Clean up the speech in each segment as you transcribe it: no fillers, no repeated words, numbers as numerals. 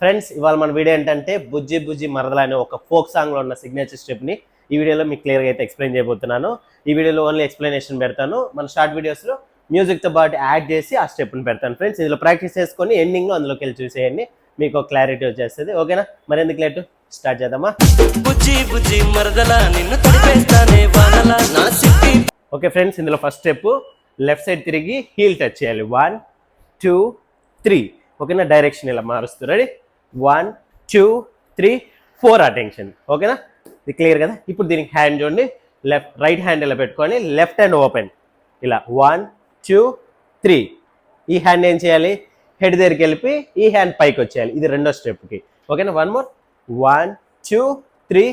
Friends ఇవాళ మన video ఏంటంటే బుజ్జి బుజ్జి మరదల అనే ఒక ఫోక్ సాంగ్లో ఉన్న సిగ్నేచర్ స్టెప్ని ఈ వీడియోలో మీకు క్లియర్గా అయితే ఎక్స్ప్లెయిన్ చేయబోతున్నాను. ఈ వీడియోలో ఓన్లీ ఎక్స్ప్లెనేషన్ పెడతాను. మన షార్ట్ వీడియోస్లో మ్యూజిక్తో పాటు యాడ్ చేసి ఆ స్టెప్ని పెడతాను. ఫ్రెండ్స్ ఇందులో ప్రాక్టీస్ చేసుకొని ఎండింగ్లో అందులోకి వెళ్ళి చూసేయండి, మీకు క్లారిటీ వచ్చేస్తుంది. ఓకేనా, మరి ఎందుకు లేటు స్టార్ట్ చేద్దామా? ఓకే ఫ్రెండ్స్, ఇందులో ఫస్ట్ స్టెప్ లెఫ్ట్ సైడ్ తిరిగి హీల్ టచ్ చేయాలి. 1 2 3. ఓకేనా, డైరెక్షన్ ఇలా మారుస్తూ. రెడీ? 1 2 3 4 అటెన్షన్. ఓకేనా, ఇది క్లియర్ కదా? ఇప్పుడు దీనికి హ్యాండ్ చూడండి, రైట్ హ్యాండ్ ఇలా పెట్టుకొని లెఫ్ట్ హ్యాండ్ ఓపెన్ ఇలా 1 2 3. ఈ హ్యాండ్ ఏం చేయాలి? హెడ్ దగ్గరికి వెళ్ళి ఈ హ్యాండ్ పైకి వచ్చేయాలి. ఇది రెండో స్టెప్కి. ఓకేనా, 1 మోర్. 1 2 3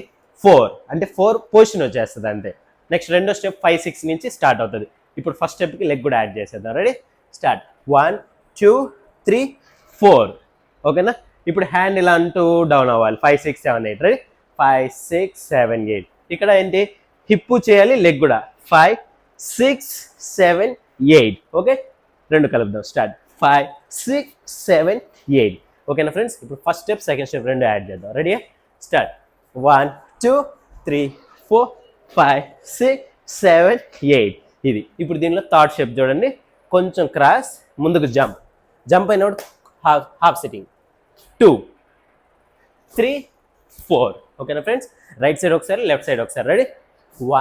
4 అంటే 4 పొజిషన్ వచ్చేస్తుంది అంతే. నెక్స్ట్ రెండో స్టెప్ 5 6 నుంచి స్టార్ట్ అవుతుంది. ఇప్పుడు ఫస్ట్ స్టెప్కి లెగ్ కూడా యాడ్ చేసేద్దాం. రెడీ? స్టార్ట్. 1 2 3 4. ఓకేనా, ఇప్పుడు హ్యాండ్ ఇలా అంటూ డౌన్ అవ్వాలి. 5 6 7 8. రెడీ? 5 6 7 8. ఇక్కడ ఏంటి? హిప్పు చేయాలి, లెగ్ కూడా. 5 6 7 8. ఓకే, రెండు కలుపుదాం. స్టార్ట్. 5 6 7 8. ఓకేనా ఫ్రెండ్స్, ఇప్పుడు ఫస్ట్ స్టెప్ సెకండ్ స్టెప్ రెండు యాడ్ చేద్దాం. రెడీ? స్టార్ట్. 1 2 3 4 5 6 7 8. ఇది. ఇప్పుడు దీనిలో థర్డ్ స్టెప్ చూడండి, కొంచెం క్రాస్ ముందుకు జంప్. జంప్ అయినప్పుడు హాఫ్ సిట్టింగ్. 2 3 4. ఓకేనా ఫ్రెండ్స్, రైట్ సైడ్ ఒకసారి, లెఫ్ట్ సైడ్ ఒకసారి. రెడీ?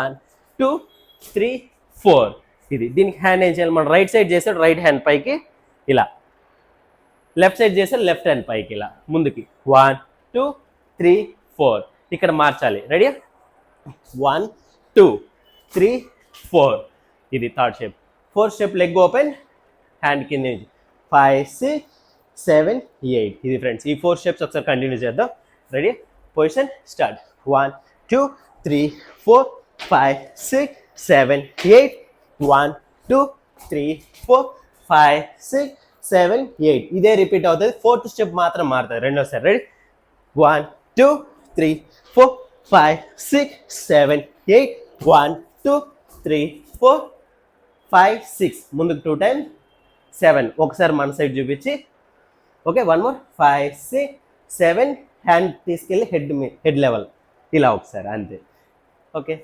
1 2 3 4. ఇది. దీనికి హ్యాండ్ ఏం చేయాలి? మనం రైట్ సైడ్ చేస్తే రైట్ హ్యాండ్ పైకి ఇలా, లెఫ్ట్ సైడ్ చేస్తే లెఫ్ట్ హ్యాండ్ పైకి ఇలా ముందుకి. 1 2 3 4. ఇక్కడ మార్చాలి. రెడీ? 1 2 3 4. ఇది third step. Fourth step leg open, hand కింద 5 6 7 8. ఇది ఫ్రెండ్స్, ఈ 4 స్టెప్స్ ఒకసారి కంటిన్యూ చేద్దాం. రెడీ? Position start. 1 2 3 4 5 6 7 8. 1 2 3 4 5 6 7 8. ఇదే రిపీట్ అవుతుంది. ఫోర్త్ స్టెప్ మాత్రం మారుతుంది రెండోసారి. రెడీ? 1 2 3 4 5 6 7 8. 1 2 3 4 5 6. ముందుకు 2 times 7. ఒకసారి మన సైడ్ చూపించి. Okay, 1 more. 5 6 7. హ్యాండ్ తీసుకెళ్ళి హెడ్ లెవెల్ ఇలా ఒకసారి, అంతే. ఓకే.